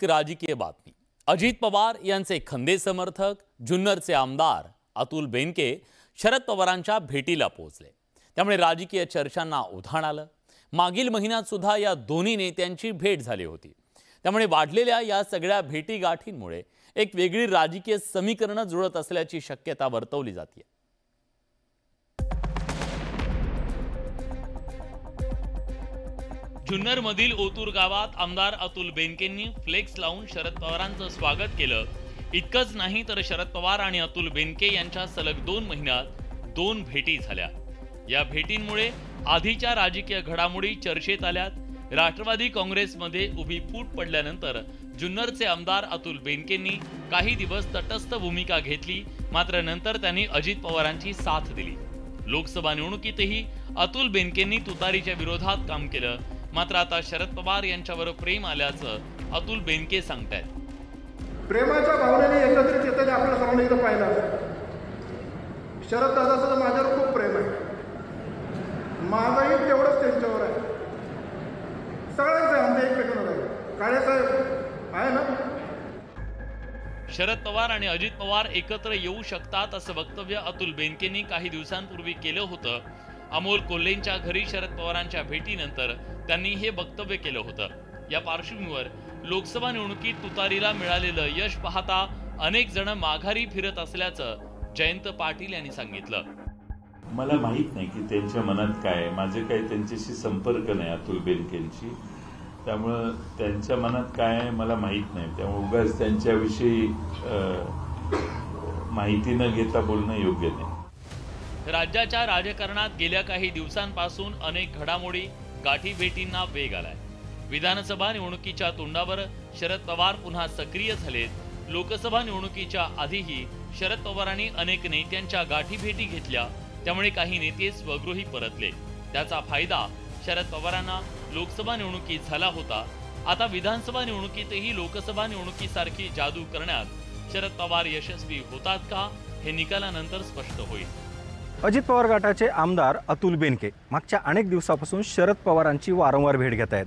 राजकीय बातमी। अजित पवार यांचे खंदे समर्थक जुन्नरचे आमदार अतुल बेनके शरद पवारांच्या भेटीला पोहोचले, त्यामुळे राजकीय चर्चांना उधाण आलं। मागील महिन्यात सुद्धा या दोन्ही नेत्यांची भेट झाली होती, त्यामुळे वाढलेल्या या सगळ्या भेटीगाठींमुळे एक वेगळी राजकीय समीकरण जुळत असल्याची शक्यता वर्तवली जाते। जुन्नर मधील ओतूर गावात आमदार अतुल बेनकेंनी फ्लेक्स लावून शरद पवारांचं स्वागत केलं। इतकंच नाही तर शरद पवार आणि अतुल बेनके यांच्या सलग 2 महिन्यात 2 भेटी झाल्या। या भेटींमुळे आधीच्या राजकीय घडामोडी चर्चेत आल्यात। राष्ट्रवादी काँग्रेसमध्ये उभी फूट पडल्यानंतर जुन्नरचे आमदार अतुल बेनकेंनी काही दिवस तटस्थ भूमिका घेतली, मात्र नंतर त्यांनी अजित पवारांची साथ दिली। लोकसभा निवडणुकीतही अतुल बेनकेंनी तुतारीच्या विरोधात काम केलं, मात्र आता शरद पवार यांच्यावर प्रेम आल्याचं अतुल बेनके सांगतायत। प्रेमाच्या भावनेने एकत्रित येताना आपल्या सर्वांनी इथं पाहिलं। शरद दादाचं माझ्यावर खूप प्रेम आहे, माझंही तेवढंच त्यांच्यावर आहे, सगळ्यांचं आमचं एकमेकांवर आहे। काळेसाहेब आहे ना। शरद पवार आणि अजित पवार एकत्र येऊ शकतात असं वक्तव्य अतुल बेनकेंनी काही दिवसांपूर्वी केलं होतं। अमोल कोल्हेंच्या घरी शरद पवारांच्या भेटीनंतर त्यांनी हे वक्तव्य केलं होतं। या पार्श्वभूमीवर लोकसभा निवडणुकीत तुतारीला मिळालेलं यश पाहता अनेक जण माघारी फिरत असल्याचं जयंत पाटील यांनी सांगितलं। मला माहित नाही की त्यांच्या मनात काय आहे, माझे काही त्यांच्याशी संपर्क नाही अतुल बेनकेंची, त्यामुळे त्यांच्या मनात काय आहे मला माहित नाही। त्यामुळे उगाच त्यांच्याविषयी माहिती न घेता बोलणं योग्य नाही। राज्याच्या राजकारणात गेल्या काही दिवसांपासून अनेक घडामोडी गाठीभेटींना वेग आलाय। विधानसभा निवडणुकीच्या तोंडावर शरद पवार पुन्हा सक्रिय झालेत। लोकसभा निवडणुकीच्या आधीही शरद पवारांनी अनेक नेत्यांच्या गाठीभेटी घेतल्या, त्यामुळे काही नेते स्वगृही परतले। त्याचा फायदा शरद पवारांना लोकसभा निवडणुकीत झाला होता। आता विधानसभा निवडणुकीतही लोकसभा निवडणुकीसारखी जादू करण्यात शरद पवार यशस्वी होतात का, हे निकालानंतर स्पष्ट होईल। अजित पवार गटाचे आमदार अतुल बेनके मागच्या अनेक दिवसापासून शरद पवारांची वारंवार भेट घेत आहेत।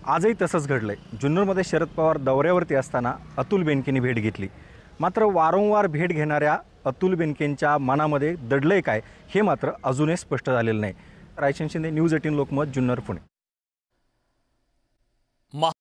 आजही तसंच घडलंय। जुन्नरमध्ये शरद पवार दौऱ्यावरती असताना अतुल बेनकेंनी भेट घेतली, मात्र वारंवार भेट घेणाऱ्या अतुल बेनकेंच्या मनामध्ये दडलंय काय हे मात्र अजूनही स्पष्ट झालेलं नाही। रायचंद शिंदे, न्यूज 18 लोकमत, जुन्नर, पुणे।